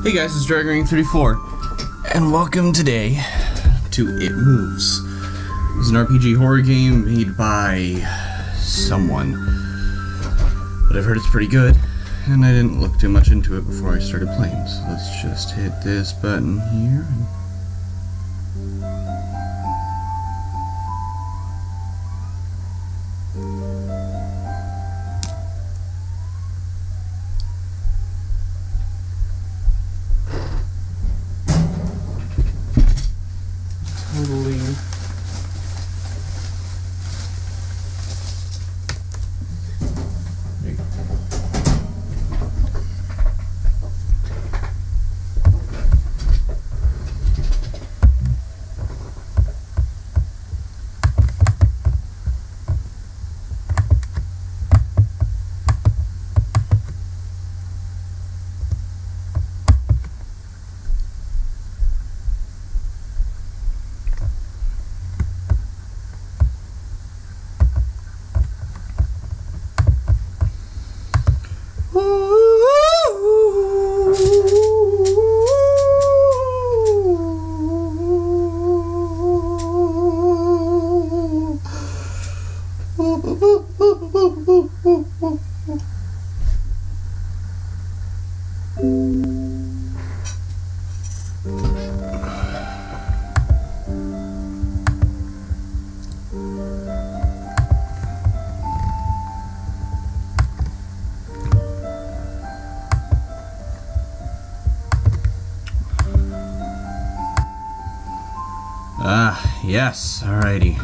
Hey guys, it's Dragon34, and welcome today to It Moves. It's an RPG horror game made by someone, but I've heard it's pretty good, and I didn't look too much into it before I started playing, so let's just hit this button here. Totally. Yes, alrighty.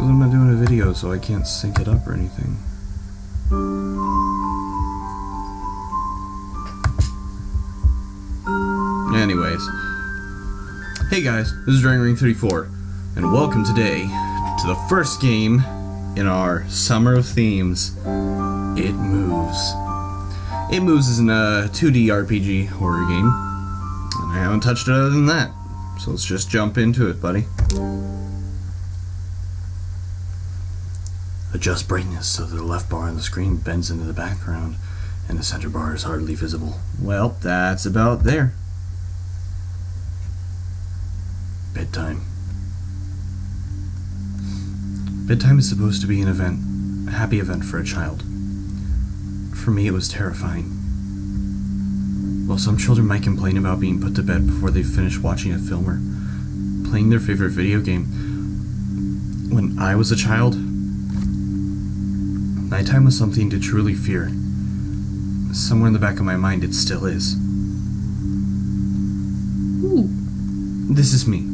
Because I'm not doing a video, so I can't sync it up or anything. Anyways. Hey guys, this is Dragon34, and welcome today to the first game in our Summer of Themes, It Moves. It Moves is a 2D RPG horror game, and I haven't touched it other than that, so let's just jump into it, buddy. Adjust brightness so that the left bar on the screen bends into the background and the center bar is hardly visible. Well, that's about there. Bedtime. Bedtime is supposed to be an event, a happy event for a child. For me, it was terrifying. While some children might complain about being put to bed before they finish watching a film or playing their favorite video game, when I was a child, nighttime was something to truly fear. Somewhere in the back of my mind, it still is. Ooh. This is me.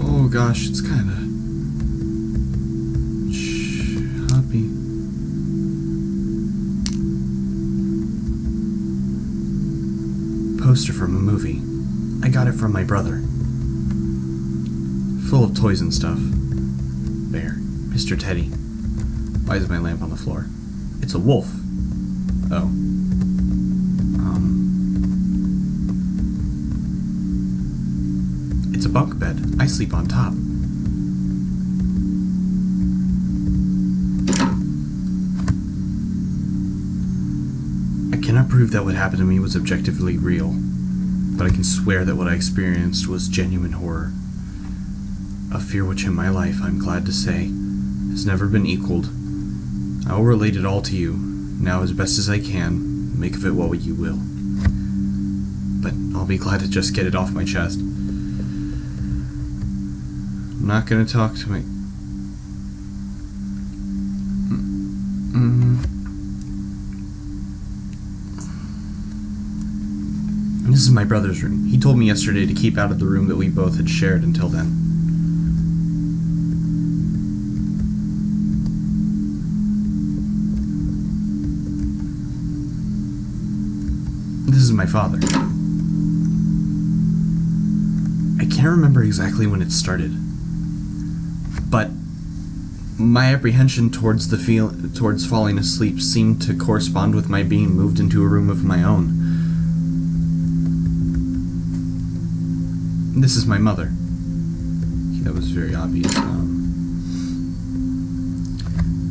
Oh gosh, it's kinda choppy. Poster from a movie. I got it from my brother. Full of toys and stuff. Bear. Mr. Teddy. Why is my lamp on the floor? It's a wolf. Oh. It's a bunk bed. I sleep on top. I cannot prove that what happened to me was objectively real, but I can swear that what I experienced was genuine horror. A fear which in my life, I'm glad to say, has never been equaled. I will relate it all to you, now as best as I can, make of it what you will. But I'll be glad to just get it off my chest. I'm not gonna talk to my... This is my brother's room. He told me yesterday to keep out of the room that we both had shared until then. This is my father. I can't remember exactly when it started, but my apprehension towards towards falling asleep seemed to correspond with my being moved into a room of my own. This is my mother. That was very obvious.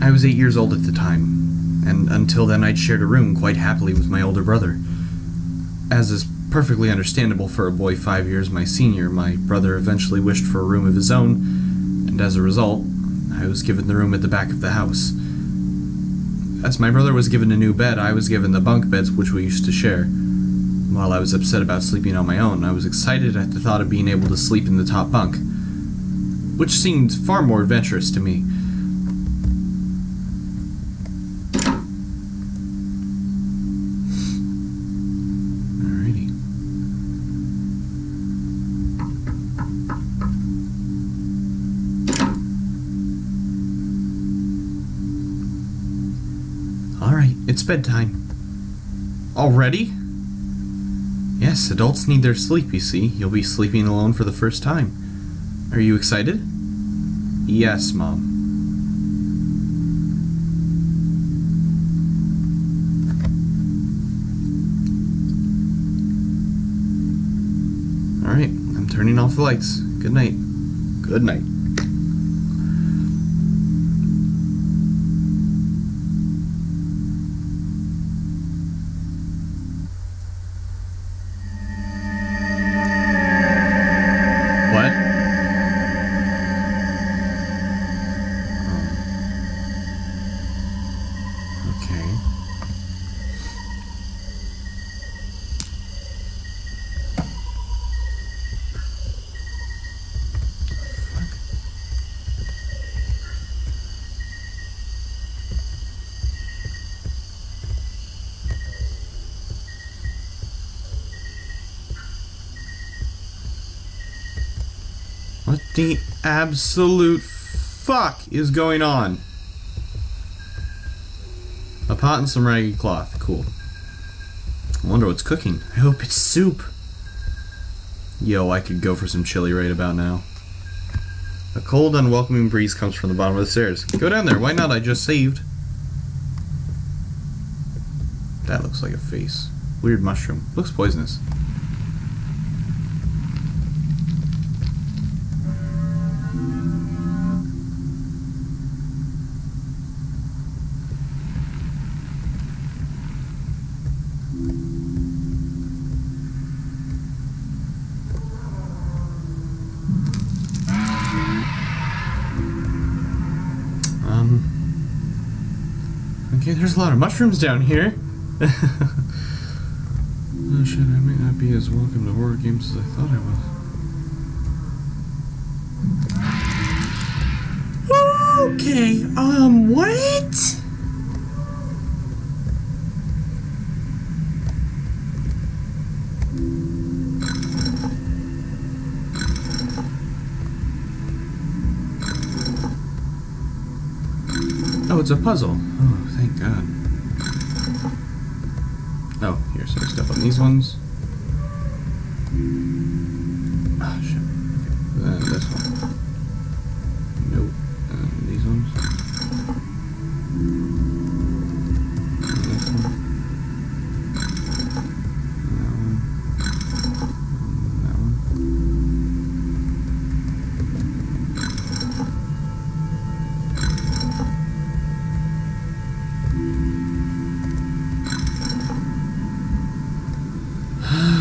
I was 8 years old at the time, and until then I'd shared a room quite happily with my older brother. As is perfectly understandable for a boy 5 years my senior, my brother eventually wished for a room of his own, and as a result, I was given the room at the back of the house. As my brother was given a new bed, I was given the bunk beds which we used to share. While I was upset about sleeping on my own, I was excited at the thought of being able to sleep in the top bunk, which seemed far more adventurous to me. Alrighty. Alright, it's bedtime. Already? Yes, adults need their sleep, you see. You'll be sleeping alone for the first time. Are you excited? Yes, Mom. Alright, I'm turning off the lights. Good night. Good night. What the absolute fuck is going on? A pot and some ragged cloth. Cool. I wonder what's cooking. I hope it's soup. Yo, I could go for some chili right about now. A cold, unwelcoming breeze comes from the bottom of the stairs. Go down there. Why not? I just saved. That looks like a face. Weird mushroom. Looks poisonous. Okay, there's a lot of mushrooms down here. Oh shit, I may not be as welcome to horror games as I thought I was. Okay, what? Oh, it's a puzzle. Oh, thank God. Oh, here, so I step on these ones. Ah, shit. Okay, then this one. Nope. And these ones. And this one. And that one. And that one.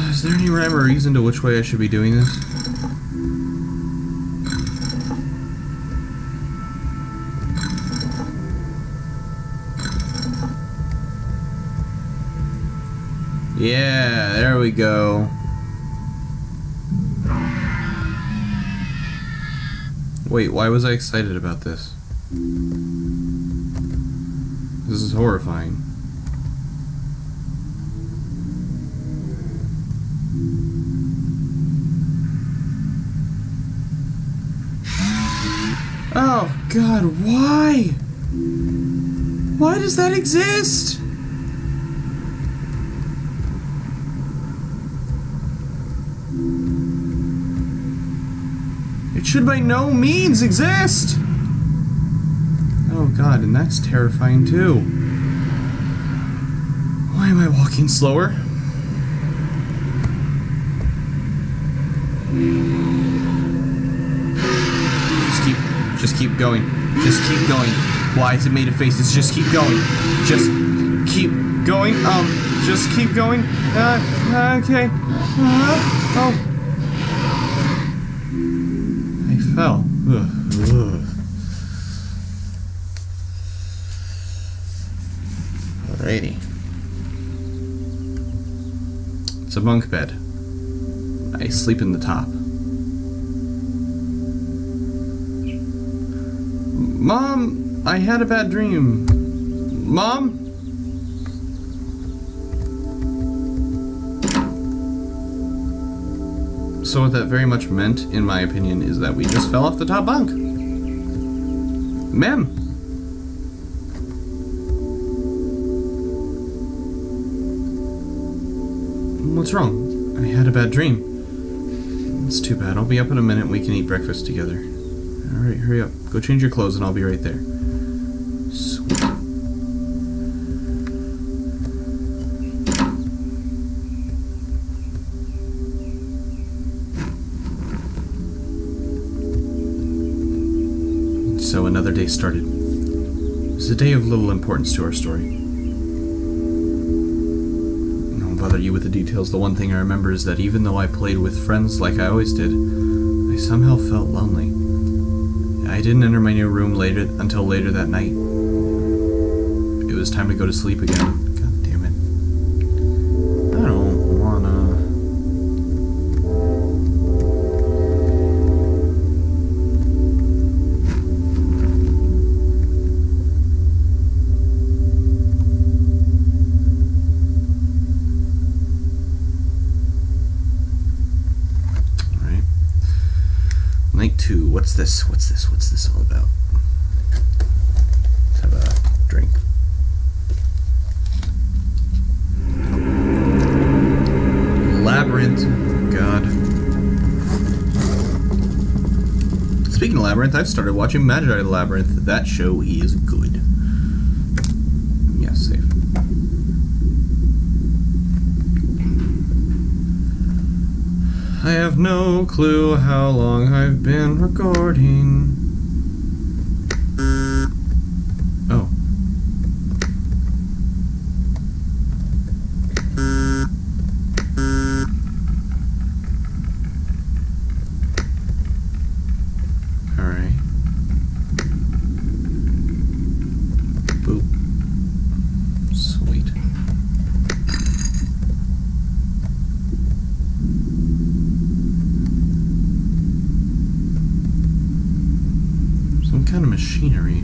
Is there any rhyme or reason to which way I should be doing this? Yeah, there we go. Wait, why was I excited about this? This is horrifying. Oh, God, why? Why does that exist? It should by no means exist! Oh God, and that's terrifying too. Why am I walking slower? Just keep going. Just keep going. Why is it made of faces? Just keep going. Just keep going. Just keep going. Okay. Oh. I fell. Ugh. Alrighty. It's a bunk bed. I sleep in the top. Mom, I had a bad dream. Mom? So what that very much meant, in my opinion, is that we just fell off the top bunk. Ma'am. What's wrong? I had a bad dream. It's too bad. I'll be up in a minute. We can eat breakfast together. Alright, hurry up. Go change your clothes and I'll be right there. Sweet. So another day started. It was a day of little importance to our story. I won't bother you with the details. The one thing I remember is that even though I played with friends like I always did, I somehow felt lonely. I didn't enter my new room until later that night. It was time to go to sleep again. God damn it. I don't wanna... Alright. Night 2. What's this? What's this all about? Let's have a drink. Labyrinth. God. Speaking of Labyrinth, I've started watching Magi the Labyrinth. That show is good. Yeah, safe. I have no clue how long I've been recording. Oh. Alright. Boop. Sweet. Some kind of machinery.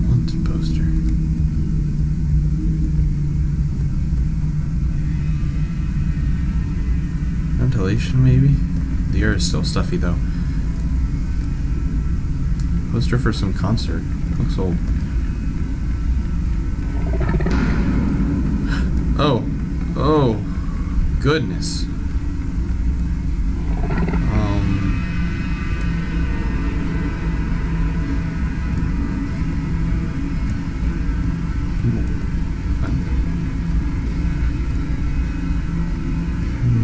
Wanted poster. Ventilation, maybe? The air is still stuffy, though. Poster for some concert. Looks old. Oh. Oh. Goodness.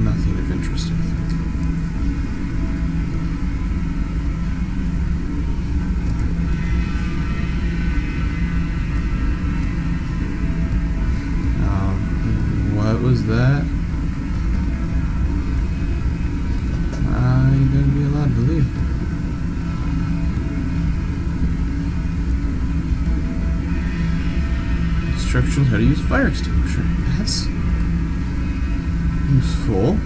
Nothing of interest, I think. that? I'm gonna be allowed to leave. Instructions how to use fire extinguisher. That's useful.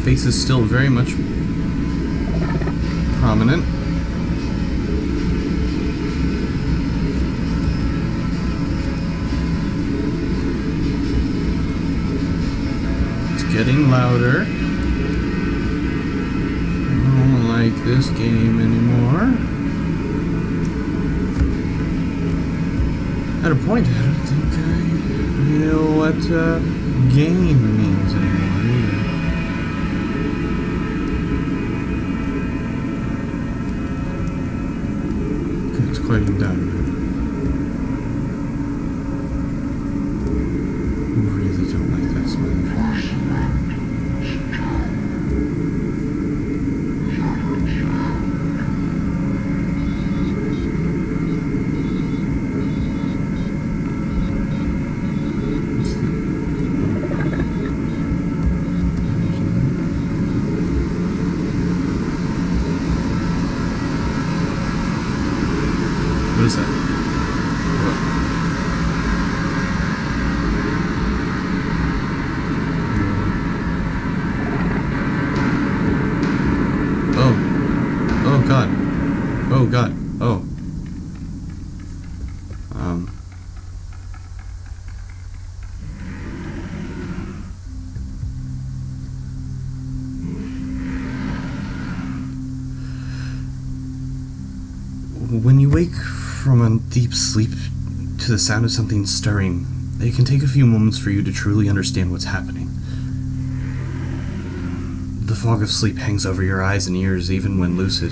Face is still very much prominent. It's getting louder. I don't like this game anymore. At a point, I don't think I know what game means anymore either. Quieting down. I really don't like that smiling face. What is that? What? Oh. Oh God. Oh God. Oh. When you wake from a deep sleep to the sound of something stirring, it can take a few moments for you to truly understand what's happening. The fog of sleep hangs over your eyes and ears even when lucid.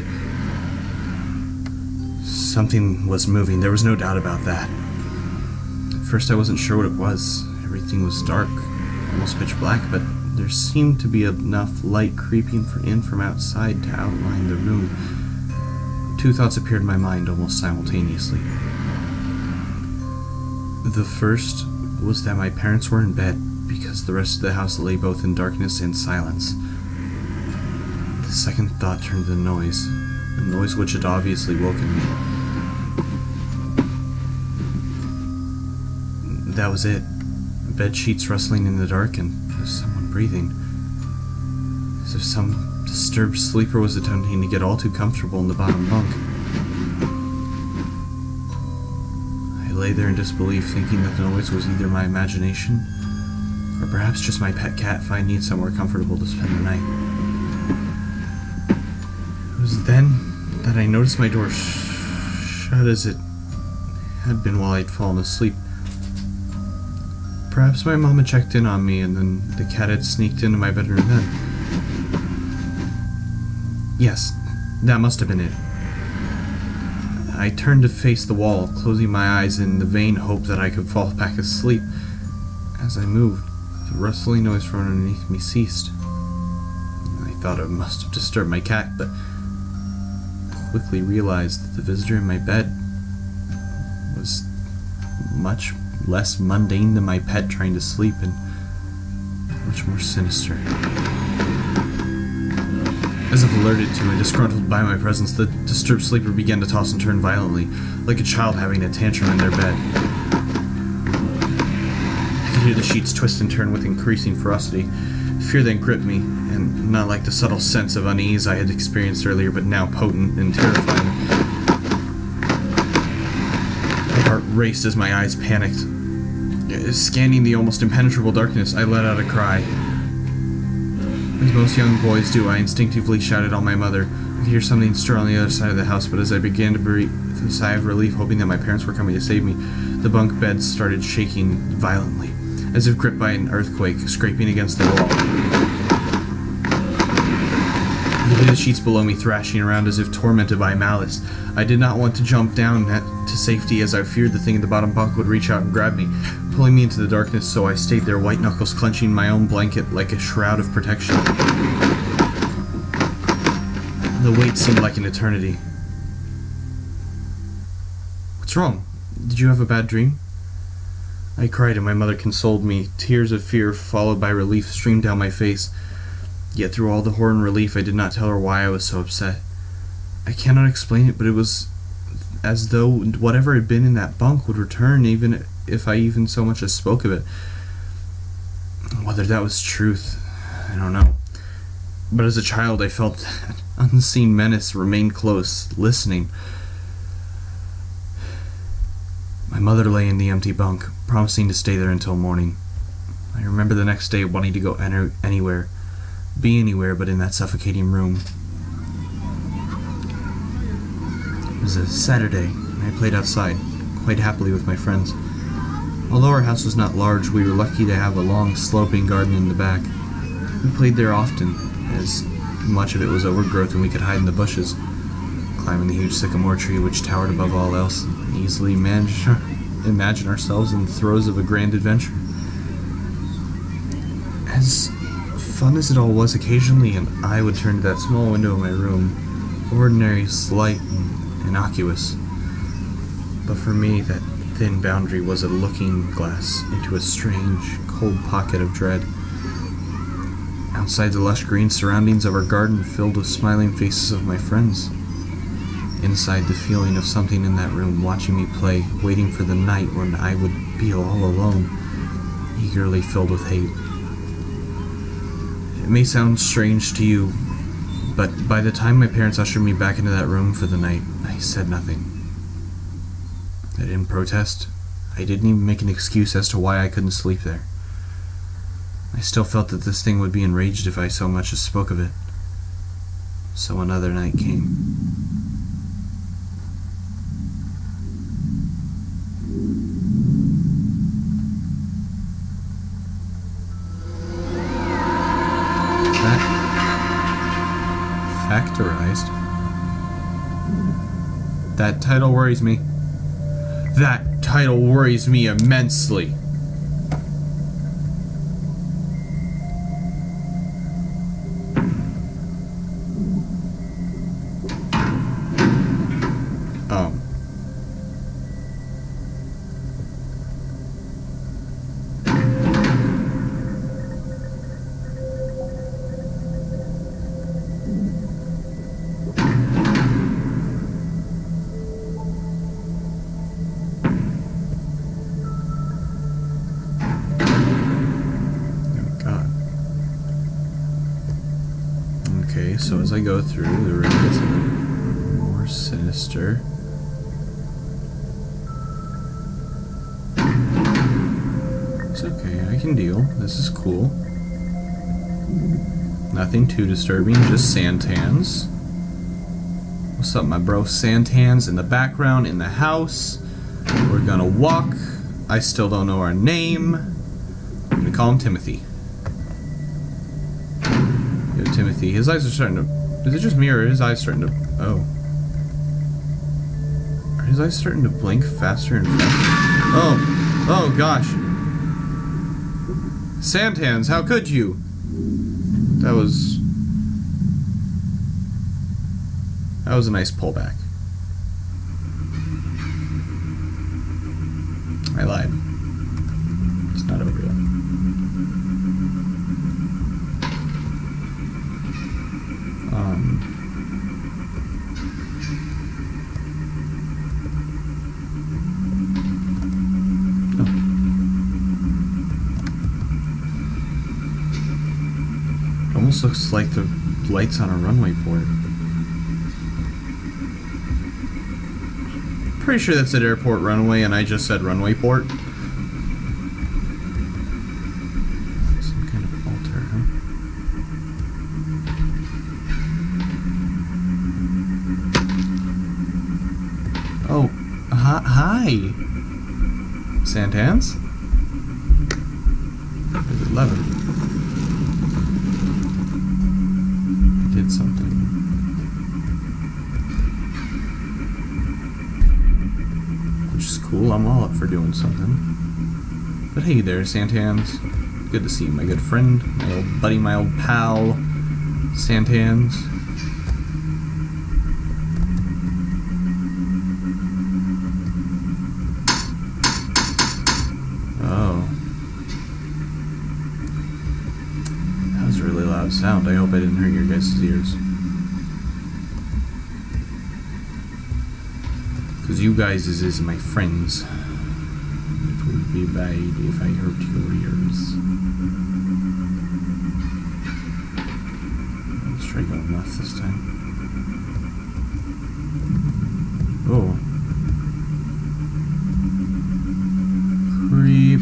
Something was moving, there was no doubt about that. At first I wasn't sure what it was. Everything was dark, almost pitch black, but there seemed to be enough light creeping in from outside to outline the room. Two thoughts appeared in my mind almost simultaneously. The first was that my parents were in bed because the rest of the house lay both in darkness and silence. The second thought turned to the noise which had obviously woken me. That was it. Bed sheets rustling in the dark and someone breathing. As if some disturbed sleeper was attempting to get all too comfortable in the bottom bunk. I lay there in disbelief, thinking that the noise was either my imagination, or perhaps just my pet cat finding somewhere comfortable to spend the night. It was then that I noticed my door shut as it had been while I'd fallen asleep. Perhaps my mom had checked in on me and then the cat had sneaked into my bedroom then. Yes, that must have been it. I turned to face the wall, closing my eyes in the vain hope that I could fall back asleep. As I moved, the rustling noise from underneath me ceased. I thought it must have disturbed my cat, but quickly realized that the visitor in my bed was much less mundane than my pet trying to sleep and much more sinister. As if alerted to and disgruntled by my presence, the disturbed sleeper began to toss and turn violently, like a child having a tantrum in their bed. I could hear the sheets twist and turn with increasing ferocity. Fear then gripped me, and not like the subtle sense of unease I had experienced earlier, but now potent and terrifying. My heart raced as my eyes panicked. Scanning the almost impenetrable darkness, I let out a cry. As most young boys do, I instinctively shouted on my mother. I could hear something stir on the other side of the house, but as I began to breathe a sigh of relief, hoping that my parents were coming to save me, the bunk bed started shaking violently. as if gripped by an earthquake, scraping against the wall. I could hear the sheets below me thrashing around as if tormented by malice. I did not want to jump down to safety, as I feared the thing in the bottom bunk would reach out and grab me, pulling me into the darkness, so I stayed there, white knuckles clenching my own blanket like a shroud of protection. The wait seemed like an eternity. What's wrong? Did you have a bad dream? I cried and my mother consoled me. Tears of fear followed by relief streamed down my face. Yet through all the horror and relief I did not tell her why I was so upset. I cannot explain it, but it was as though whatever had been in that bunk would return, even if I even so much as spoke of it. Whether that was truth, I don't know. But as a child I felt that unseen menace remained close, listening. My mother lay in the empty bunk, promising to stay there until morning. I remember the next day wanting to go anywhere, be anywhere but in that suffocating room. It was a Saturday, and I played outside, quite happily with my friends. Although our house was not large, we were lucky to have a long, sloping garden in the back. We played there often, as much of it was overgrowth and we could hide in the bushes, climbing the huge sycamore tree which towered above all else, and easily imagine ourselves in the throes of a grand adventure. As fun as it all was, occasionally an eye would turn to that small window in my room, ordinary, slight, and innocuous. But for me, that thin boundary was a looking glass into a strange, cold pocket of dread. Outside, the lush green surroundings of our garden filled with smiling faces of my friends. Inside, the feeling of something in that room watching me play, waiting for the night when I would be all alone, eagerly filled with hate. It may sound strange to you, but by the time my parents ushered me back into that room for the night, I said nothing. I didn't protest. I didn't even make an excuse as to why I couldn't sleep there. I still felt that this thing would be enraged if I so much as spoke of it. So another night came. Factorized? That title worries me. That title worries me immensely. Okay, so as I go through, the room gets a little more sinister. It's okay, I can deal. This is cool. Nothing too disturbing, just santans. What's up, my bro? Santans in the background, in the house. We're gonna walk. I still don't know our name. I'm gonna call him Timothy. Timothy. His eyes are starting to... Is it just me or are his eyes starting to... Oh. Are his eyes starting to blink faster and faster? Oh. Oh, gosh. Santans, how could you? That was a nice pullback. I lied. It's not over yet. Almost looks like the lights on a runway port. Pretty sure that's an airport runway and I just said runway port. Some kind of altar, huh? Oh, hi! Santans? There's 11. Did something. Which is cool. I'm all up for doing something. But hey there, Santans. Good to see you, my good friend, my old buddy, my old pal, Santans. Oh. That was a really loud sound. I hope I didn't hurt your guys' ears. Because you guys is my friends. It would be bad if I hurt your ears. Let's try going left this time. Oh. Creep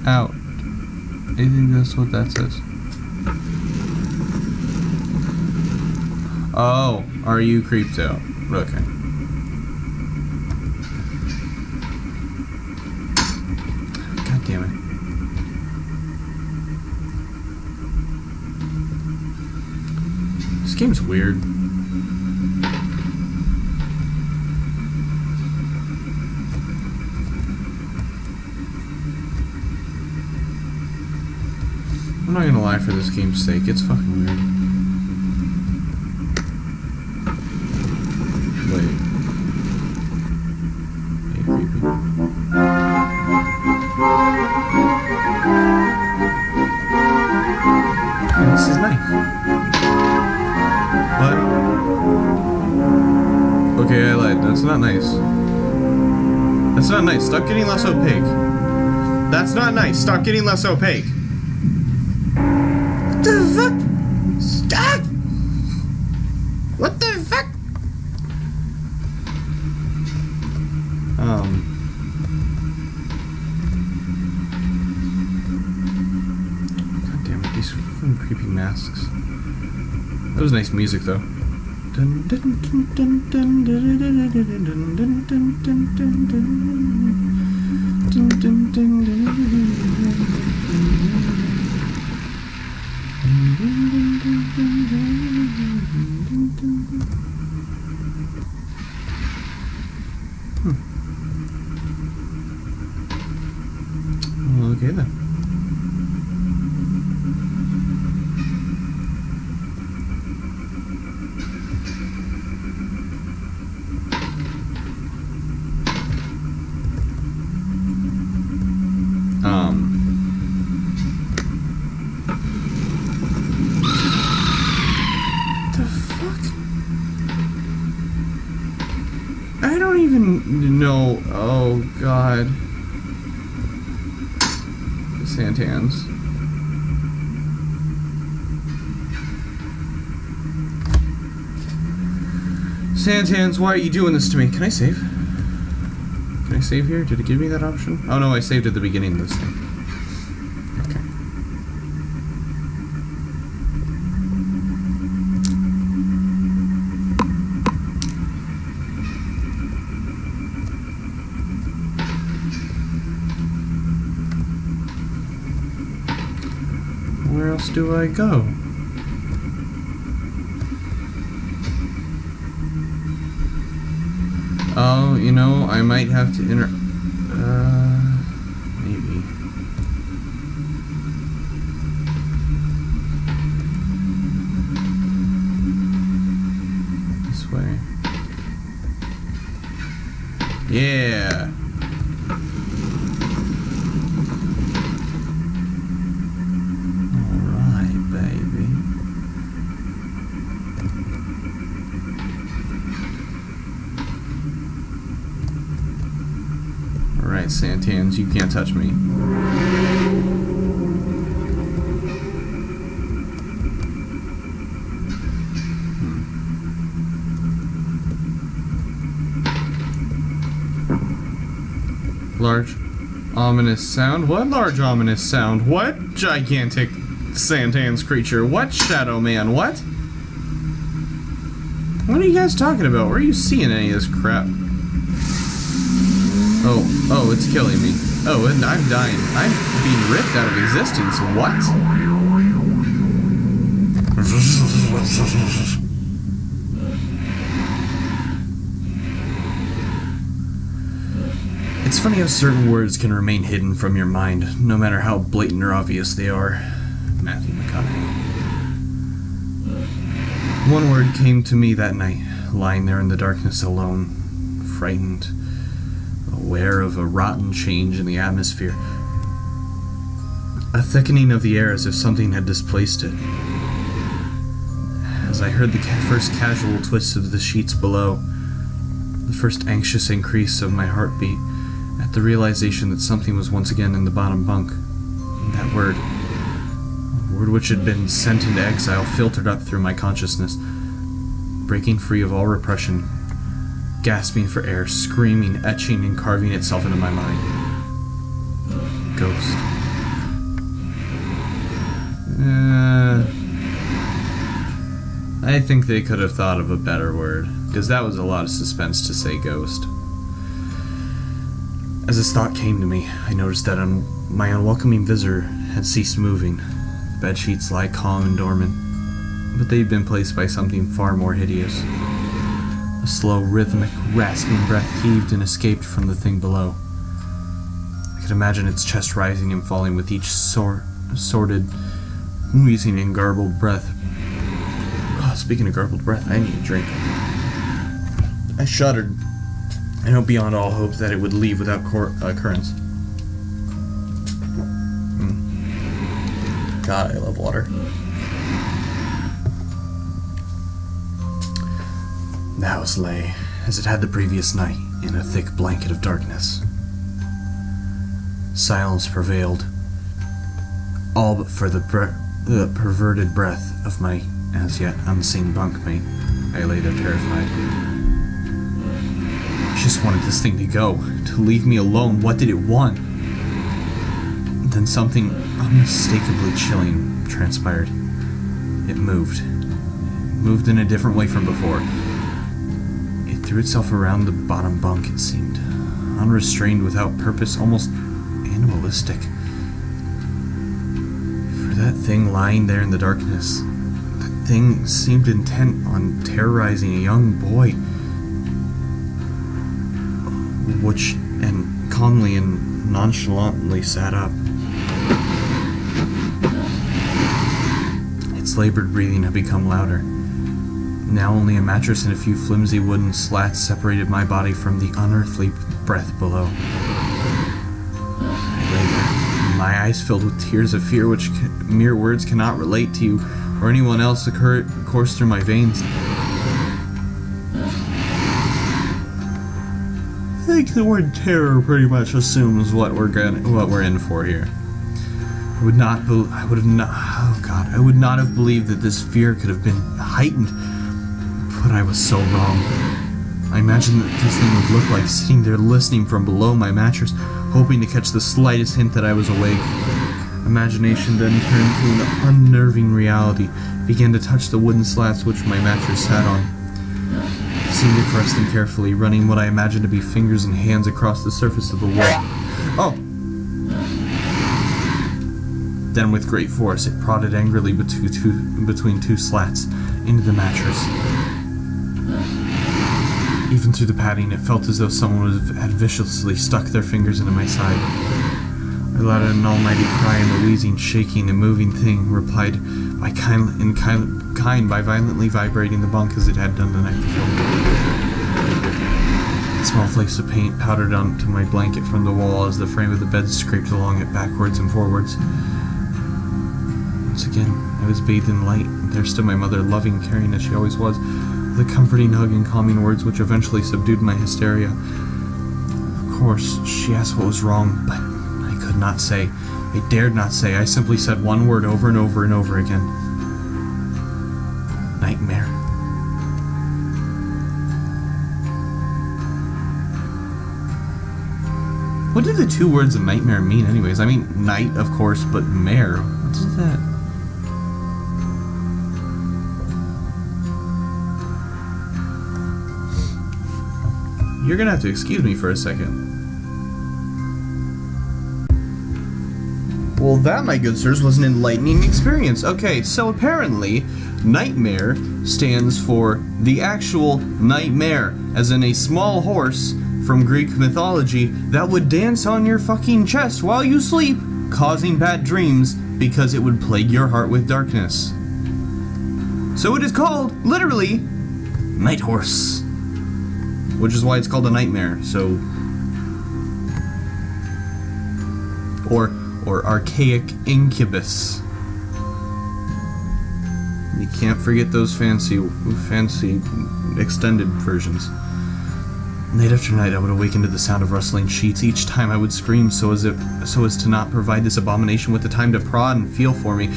out. I think that's what that says. Oh, are you creeped out? Okay. God damn it. This game's weird. I'm not gonna lie, for this game's sake, it's fucking weird. Wait. Hey, creepy. Oh, this is nice. What? Okay, I lied. That's not nice. That's not nice. Stop getting less opaque. That's not nice. Stop getting less opaque. What the fuck? Stop! What the fuck? God damn it, these fucking creepy masks. That was nice music though. Dun, dun, dun, dun, dun, dun, dun, dun, dun, dun, dun, dun, dun, dun, dun, dun. Well, okay then. I don't even know. Oh god. The Santans. Santans, why are you doing this to me? Can I save? Can I save here? Did it give me that option? Oh no, I saved at the beginning of this thing. Okay. Where else do I go? Oh, you know, I might have to maybe. This way. Yeah. Alright, baby. Alright, Santans, you can't touch me. Large, ominous sound? What large, ominous sound? What gigantic Santans creature? What Shadow Man? What? What are you guys talking about? Where are you seeing any of this crap? Oh, it's killing me. Oh, and I'm dying. I'm being ripped out of existence. What? It's funny how certain words can remain hidden from your mind, no matter how blatant or obvious they are. Matthew McConaughey. One word came to me that night, lying there in the darkness alone, frightened, aware of a rotten change in the atmosphere. A thickening of the air as if something had displaced it. As I heard the first casual twists of the sheets below, the first anxious increase of my heartbeat, at the realization that something was once again in the bottom bunk. And that word, a word which had been sent into exile, filtered up through my consciousness, breaking free of all repression, gasping for air, screaming, etching, and carving itself into my mind. Ghost. I think they could have thought of a better word, because that was a lot of suspense to say ghost. As this thought came to me, I noticed that my unwelcoming visitor had ceased moving. The bedsheets lie calm and dormant, but they'd been placed by something far more hideous. A slow, rhythmic, rasping breath heaved and escaped from the thing below. I could imagine its chest rising and falling with each sordid, wheezing and garbled breath. Oh, speaking of garbled breath, I need a drink. I shuddered. I know beyond all hope that it would leave without occurrence. God, I love water. The house lay, as it had the previous night, in a thick blanket of darkness. Silence prevailed, all but for the perverted breath of my as yet unseen bunkmate. I lay there terrified. I just wanted this thing to go, to leave me alone. What did it want? Then something unmistakably chilling transpired. It moved. It moved in a different way from before. It threw itself around the bottom bunk, it seemed. Unrestrained, without purpose, almost animalistic. For that thing lying there in the darkness, that thing seemed intent on terrorizing a young boy. Which, and calmly and nonchalantly sat up. Its labored breathing had become louder. Now only a mattress and a few flimsy wooden slats separated my body from the unearthly breath below. I lay there, my eyes filled with tears of fear which mere words cannot relate to you or anyone else course through my veins. I think the word terror pretty much assumes what we're in for here. I would not have believed that this fear could have been heightened, but I was so wrong. I imagined that this thing would look like, sitting there listening from below my mattress, hoping to catch the slightest hint that I was awake. Imagination then turned to an unnerving reality, began to touch the wooden slats which my mattress sat on. Seemed to caress them carefully, running what I imagined to be fingers and hands across the surface of the wall. Oh! Then with great force, it prodded angrily between two slats into the mattress. Even through the padding, it felt as though someone had viciously stuck their fingers into my side. I let out an almighty cry, and the wheezing, shaking, and moving thing replied by by violently vibrating the bunk as it had done the night before. Small flakes of paint powdered onto my blanket from the wall as the frame of the bed scraped along it backwards and forwards. Once again, I was bathed in light, and there stood my mother, loving, caring as she always was, with a comforting hug and calming words which eventually subdued my hysteria. Of course, she asked what was wrong, but I could not say. I dared not say. I simply said one word over and over and over again. Nightmare. What did the two words of nightmare mean anyways? I mean, night, of course, but mare. What is that? You're gonna have to excuse me for a second. Well, that, my good sirs, was an enlightening experience. Okay, so apparently, nightmare stands for the actual nightmare, as in a small horse from Greek mythology that would dance on your fucking chest while you sleep, causing bad dreams because it would plague your heart with darkness. So it is called, literally, Night Horse. Which is why it's called a nightmare, so... Or archaic incubus. You can't forget those fancy extended versions. Night after night I would awaken to the sound of rustling sheets. Each time I would scream so as to not provide this abomination with the time to prod and feel for me.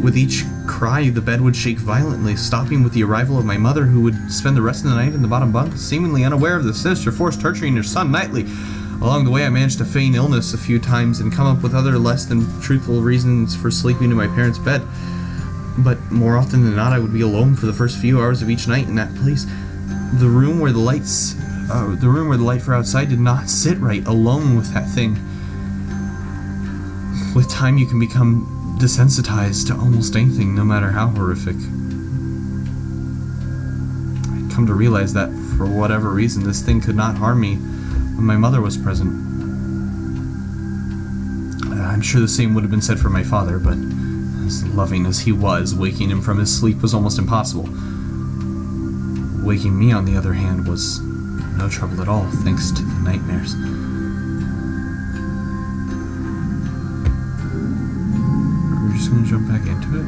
With each cry, the bed would shake violently, stopping with the arrival of my mother, who would spend the rest of the night in the bottom bunk, seemingly unaware of the sinister force torturing her son nightly. Along the way, I managed to feign illness a few times and come up with other less than truthful reasons for sleeping in my parents' bed. But more often than not, I would be alone for the first few hours of each night in that place. The room where the light for outside did not sit right, alone with that thing. With time, you can become desensitized to almost anything, no matter how horrific. I'd come to realize that, for whatever reason, this thing could not harm me when my mother was present. I'm sure the same would have been said for my father, but as loving as he was, waking him from his sleep was almost impossible. Waking me, on the other hand, was no trouble at all, thanks to the nightmares. We're just gonna jump back into it.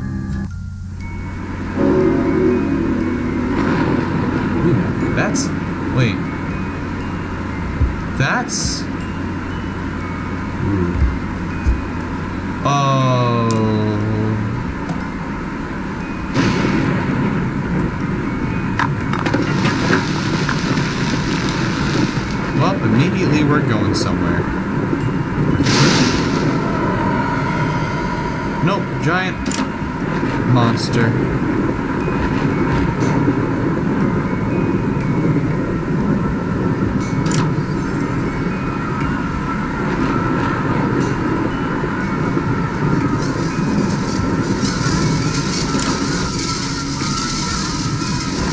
Ooh, that's... wait. That's... ooh. Oh... well, immediately we're going somewhere. Nope, giant monster.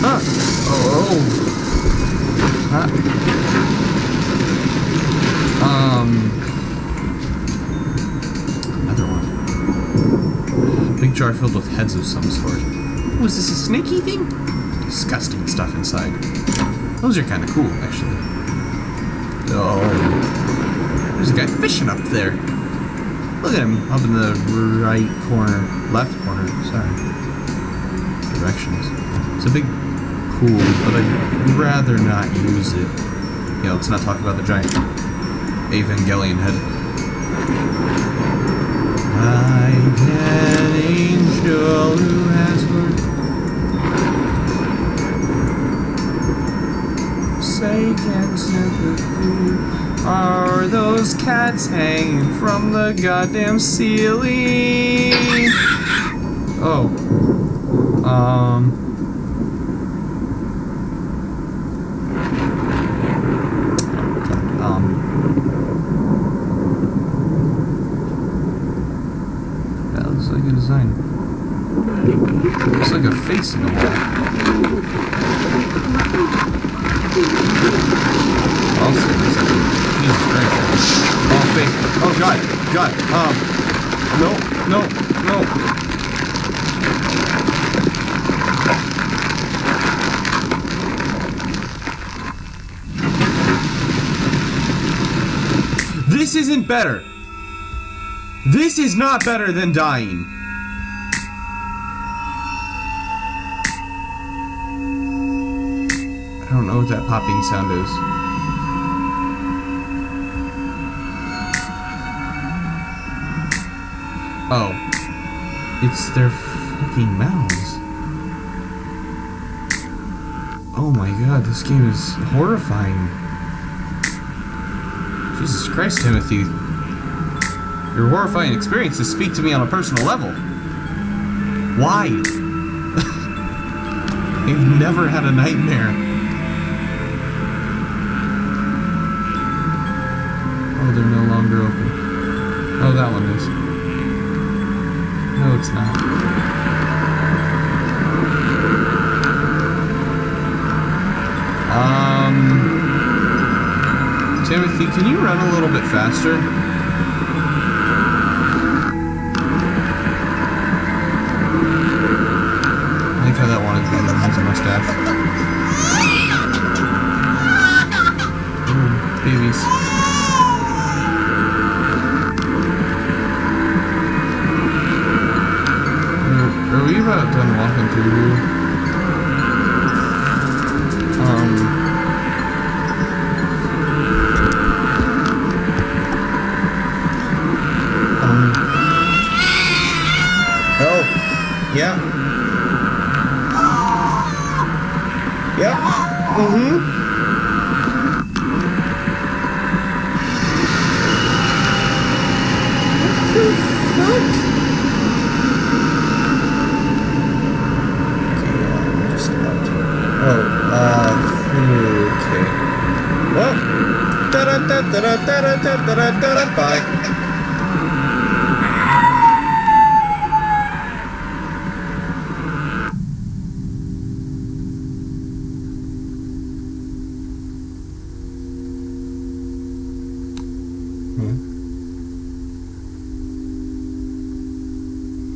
Huh. Oh. Huh. Another one. Big jar filled with heads of some sort. Was this a snaky thing? Disgusting stuff inside. Those are kind of cool, actually. Oh. There's a guy fishing up there. Look at him up in the right corner. Left corner, sorry. Directions. It's a big pool, but I'd rather not use it. Yeah, let's not talk about the giant Evangelion head. Like an angel who has sake and sympathy. Are those cats hanging from the goddamn ceiling? Oh. That looks like a design. Looks like a face in the wall. Also, looks like a Jesus Christ. Oh, face. Oh, God. No. This isn't better. This is not better than dying. I don't know what that popping sound is. Oh. It's their fucking mouths. Oh my god, this game is horrifying. Jesus Christ, Timothy. Your horrifying experiences speak to me on a personal level. Why? You've never had a nightmare. Oh, they're no longer open. Oh, that one is. No, it's not. Timothy, can you run a little bit faster? I like how that wanted to has a mustache. Ooh, babies. Are we about done walking through here? Oh, yeah. Yep. Mm-hmm. What the fuck? Okay. Well, bye.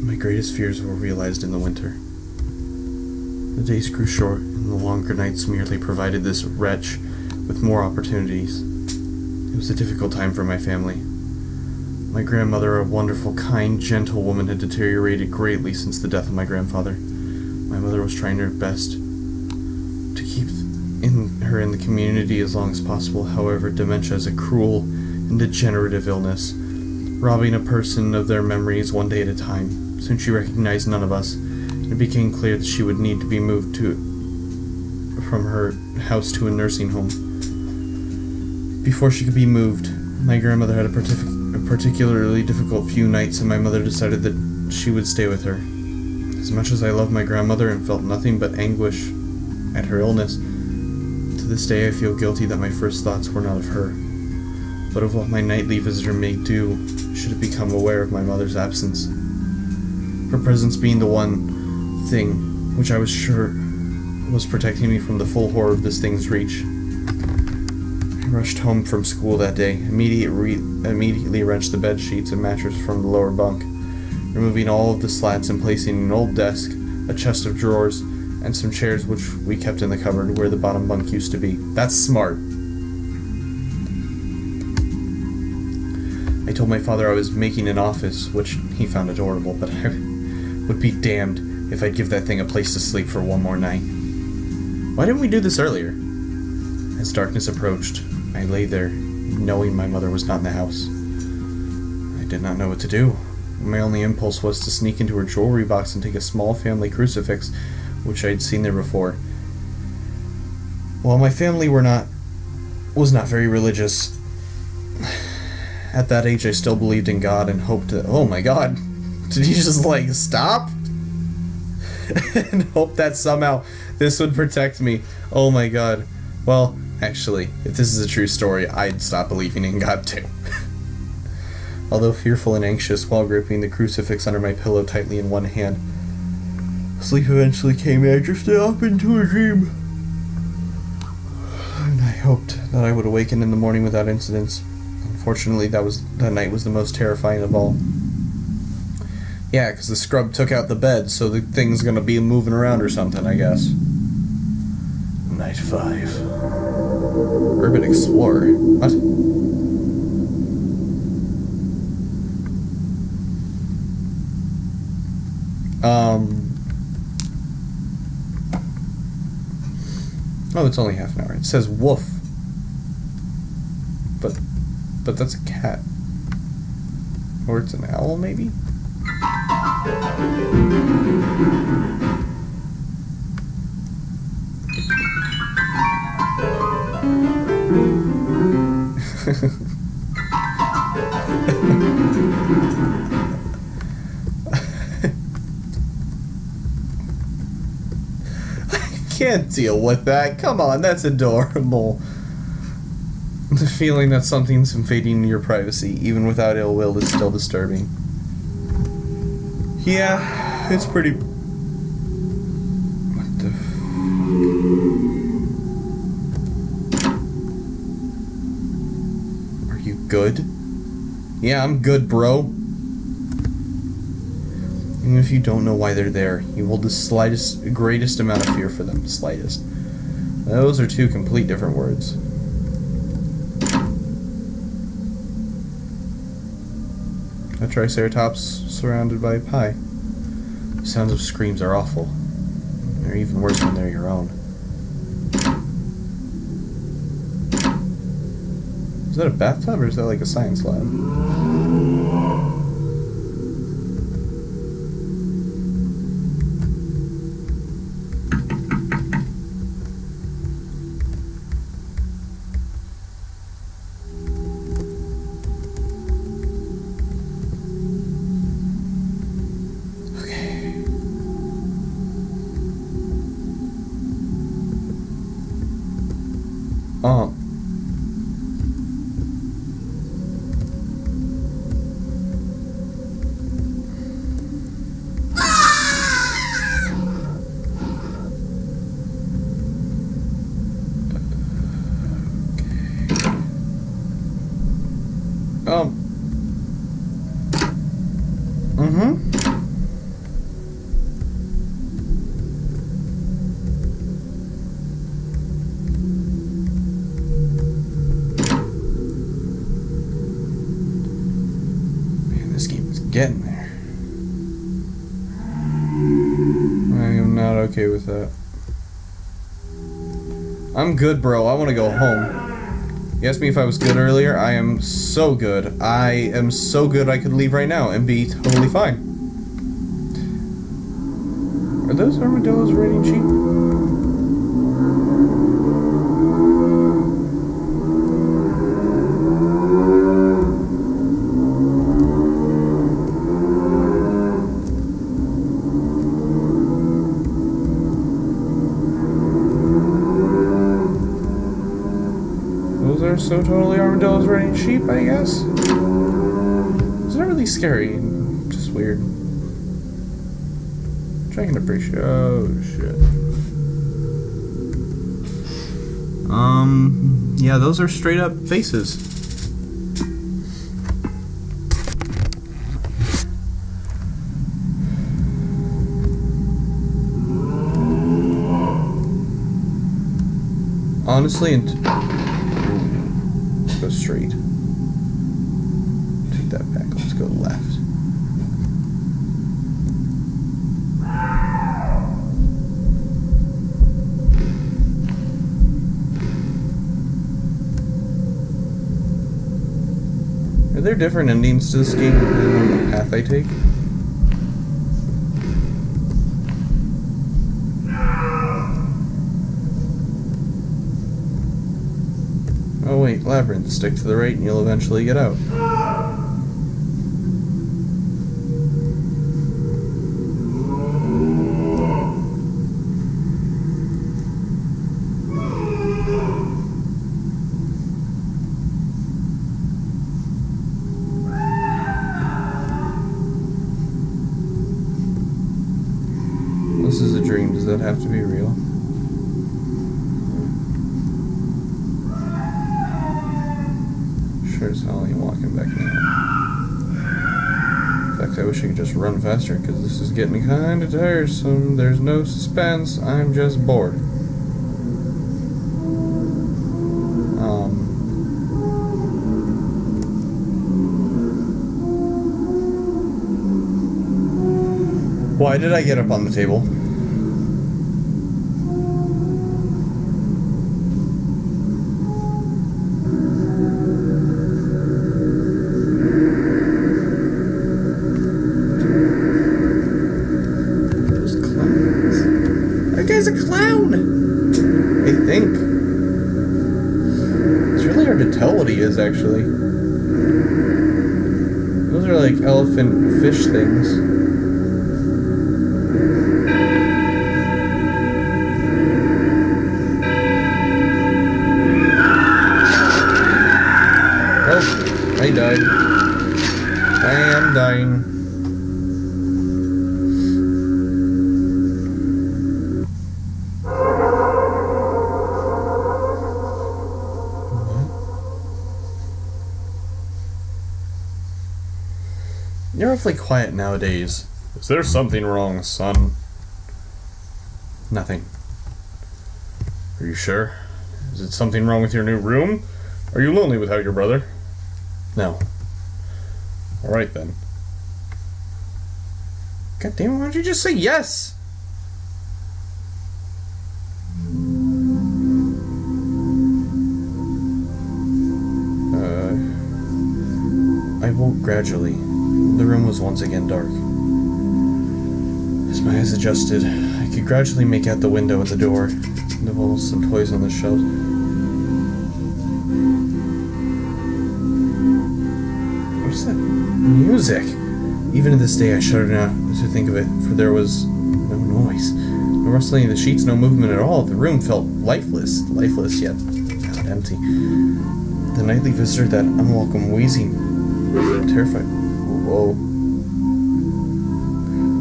My greatest fears were realized in the winter. The days grew short, and the longer nights merely provided this wretch with more opportunities. It was a difficult time for my family. My grandmother, a wonderful, kind, gentle woman, had deteriorated greatly since the death of my grandfather. My mother was trying her best to keep her in the community as long as possible. However, dementia is a cruel and degenerative illness, robbing a person of their memories one day at a time. Soon she recognized none of us, and it became clear that she would need to be moved from her house to a nursing home. Before she could be moved, my grandmother had a particularly difficult few nights, and my mother decided that she would stay with her. As much as I loved my grandmother and felt nothing but anguish at her illness, to this day I feel guilty that my first thoughts were not of her, but of what my nightly visitor may do should have become aware of my mother's absence. Her presence being the one thing which I was sure was protecting me from the full horror of this thing's reach. I rushed home from school that day, immediately wrenched the bed sheets and mattress from the lower bunk, removing all of the slats and placing an old desk, a chest of drawers, and some chairs which we kept in the cupboard where the bottom bunk used to be. That's smart. I told my father I was making an office, which he found adorable, but I would be damned if I'd give that thing a place to sleep for one more night. Why didn't we do this earlier? As darkness approached, I lay there, knowing my mother was not in the house. I did not know what to do. My only impulse was to sneak into her jewelry box and take a small family crucifix, which I had seen there before. While my family was not very religious, at that age I still believed in God and hoped to— oh my god! Did he just, like, stop? And hope that somehow this would protect me. Oh my god. Well, actually, if this is a true story, I'd stop believing in God too. Although fearful and anxious while gripping the crucifix under my pillow tightly in one hand, sleep eventually came and I drifted off into a dream. And I hoped that I would awaken in the morning without incidents. Unfortunately, that night was the most terrifying of all. Yeah, because the scrub took out the bed, so the thing's gonna be moving around or something, I guess. Night 5. Urban Explorer. What? Oh, it's only half an hour. It says woof. But that's a cat. Or it's an owl, maybe? I can't deal with that. Come on, that's adorable. The feeling that something's invading your privacy, even without ill will, is still disturbing. Yeah, it's pretty... What the... Are you good? Yeah, I'm good, bro. Even if you don't know why they're there, you hold the greatest amount of fear for them. Slightest. Those are two complete different words. A triceratops surrounded by pie. The sounds of screams are awful. They're even worse when they're your own. Is that a bathtub or is that like a science lab? Oh. Getting there. I am not okay with that. I'm good, bro. I want to go home. You asked me if I was good earlier. I am so good. I am so good I could leave right now and be totally fine. Are those armadillos raiding sheep? So totally armadillos raiding sheep, I guess. It's not really scary, just weird. Trying to appreciate. Oh shit. Yeah, those are straight up faces. Honestly, go straight. Take that back. Let's go left. Are there different endings to this game depending on the path I take? Oh wait, Labyrinth. Stick to the right and you'll eventually get out. This is a dream. Does that have to be real? Sure as hell ain't walking back now. In fact, I wish I could just run faster, because this is getting kinda tiresome. There's no suspense, I'm just bored. Why did I get up on the table? Guy's a clown! I think. It's really hard to tell what he is, actually. Those are like elephant fish things. Oh, I died. I am dying. You're awfully quiet nowadays. Is there something wrong, son? Nothing. Are you sure? Is it something wrong with your new room? Are you lonely without your brother? No. Alright then. God damn it, why don't you just say yes? I woke gradually. The room was once again dark. As my eyes adjusted, I could gradually make out the window and the door, nibbles and toys on the shelves. What's that music? Even to this day, I shudder now to think of it, for there was no noise, no rustling of the sheets, no movement at all. The room felt lifeless yet not empty. The nightly visitor, that unwelcome wheezing, terrified. Whoa.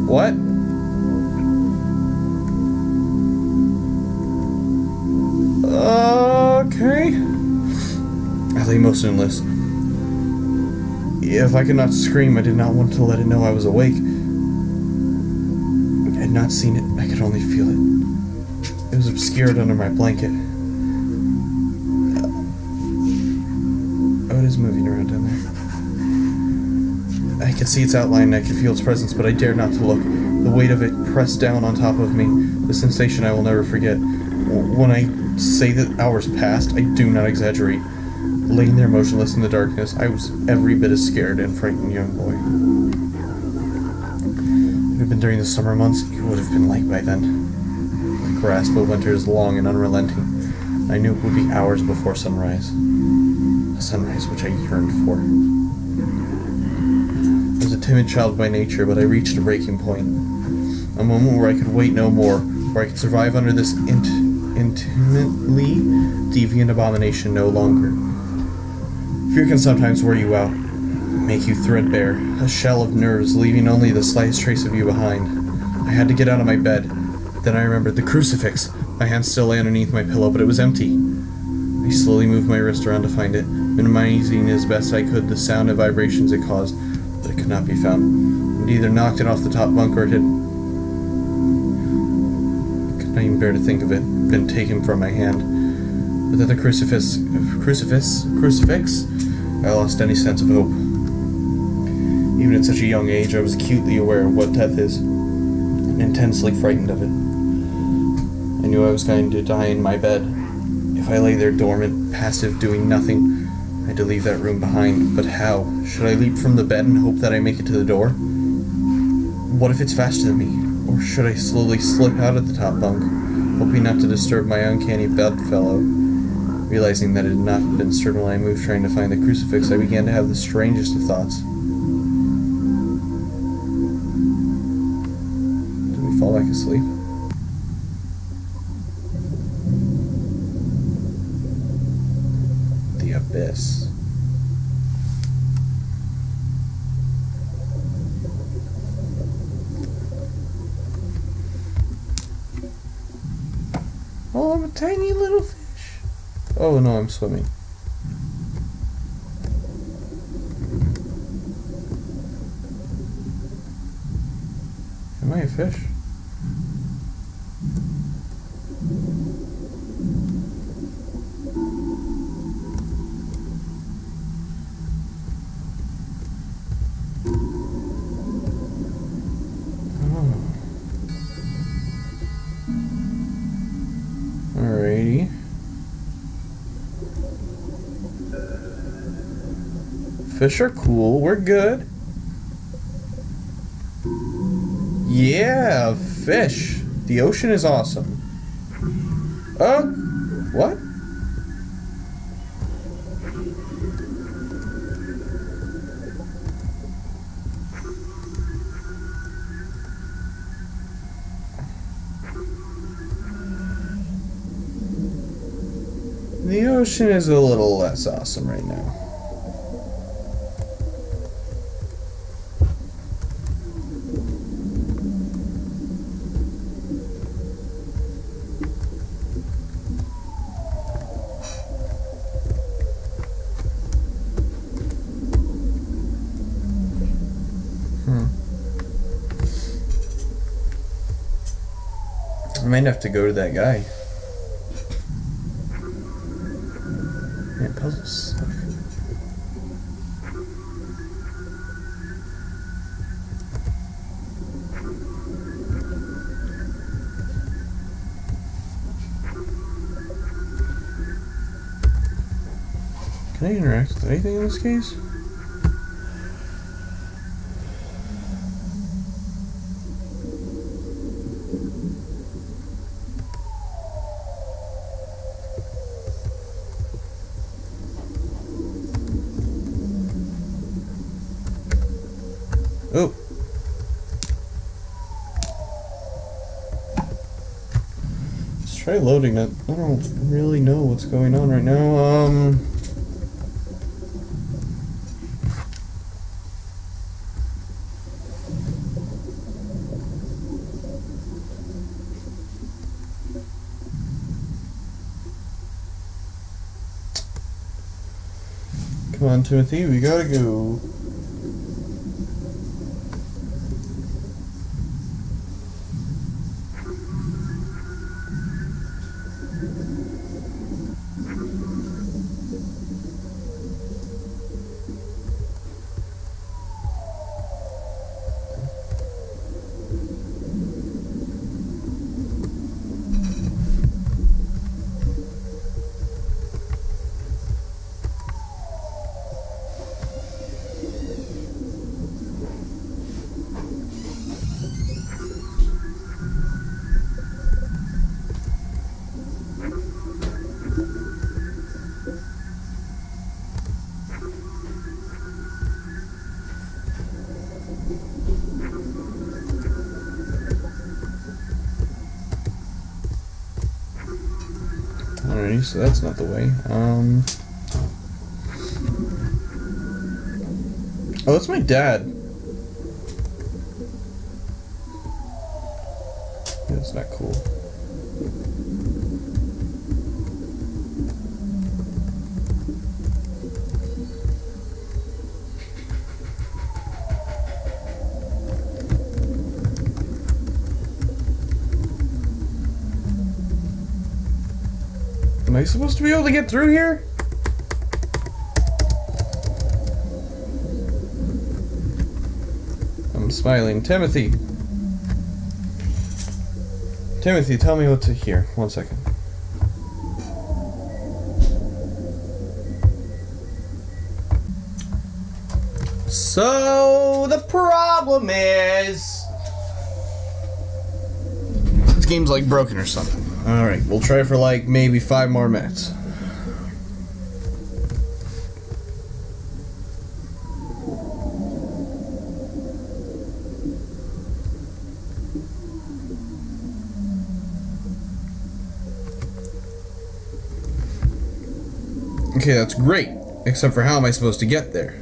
What? Okay. I lay motionless. If I could not scream, I did not want to let it know I was awake. I had not seen it, I could only feel it. It was obscured under my blanket. Oh, it is moving around down there. I could see its outline, I could feel its presence, but I dared not to look. The weight of it pressed down on top of me. The sensation I will never forget. When I say that hours passed, I do not exaggerate. Laying there motionless in the darkness, I was every bit as scared and frightened young boy. If it had been during the summer months, it would have been light by then. The grasp of winter is long and unrelenting. I knew it would be hours before sunrise. A sunrise which I yearned for. I was a timid child by nature, but I reached a breaking point. A moment where I could wait no more, where I could survive under this intimately deviant abomination no longer. Fear can sometimes wear you out, make you threadbare, a shell of nerves, leaving only the slightest trace of you behind. I had to get out of my bed. Then I remembered the crucifix. My hand still lay underneath my pillow, but it was empty. I slowly moved my wrist around to find it, minimizing as best I could the sound and vibrations it caused, but it could not be found. It either knocked it off the top bunk or it had... I could not even bear to think of it, been taken from my hand. Without the crucifix, I lost any sense of hope. Even at such a young age, I was acutely aware of what death is, and intensely frightened of it. I knew I was going to die in my bed. If I lay there dormant, passive, doing nothing, I had to leave that room behind. But how? Should I leap from the bed and hope that I make it to the door? What if it's faster than me? Or should I slowly slip out at the top bunk, hoping not to disturb my uncanny bedfellow? Realizing that it had not been stirred when I moved trying to find the crucifix, I began to have the strangest of thoughts. Did we fall back asleep? The abyss. Oh, I'm a tiny little fish. Oh no, I'm swimming. Am I a fish? Alrighty. Fish are cool. We're good. Yeah, fish. The ocean is awesome. What? The ocean is a little less awesome right now. might have to go to that guy. Yeah, puzzles. Can I interact with anything in this case? Oh. Let's try loading it. I don't really know what's going on right now. Come on, Timothy, we gotta go. Alrighty, so that's not the way. Oh, that's my dad. That's not cool. Am I supposed to be able to get through here? I'm smiling. Timothy! Timothy, tell me what to hear. 1 second. So, the problem is... this game's like broken or something. Alright, we'll try for like maybe 5 more minutes. Okay, that's great. Except for how am I supposed to get there?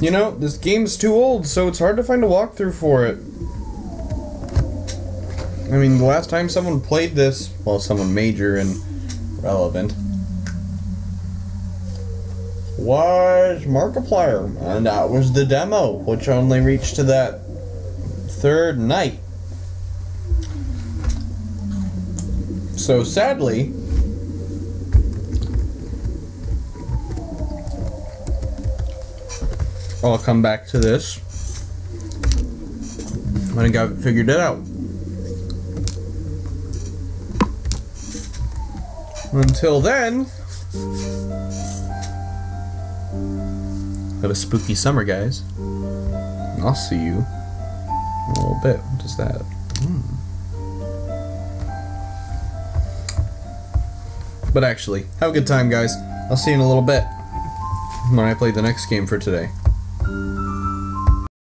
You know, this game's too old, so it's hard to find a walkthrough for it. I mean, the last time someone played this, well, someone major and relevant, was Markiplier, and that was the demo, which only reached to that 3rd night. So sadly, I'll come back to this when I got figured it out. Until then, have a spooky summer, guys. And I'll see you in a little bit. What is that? But actually, have a good time, guys. I'll see you in a little bit when I play the next game for today.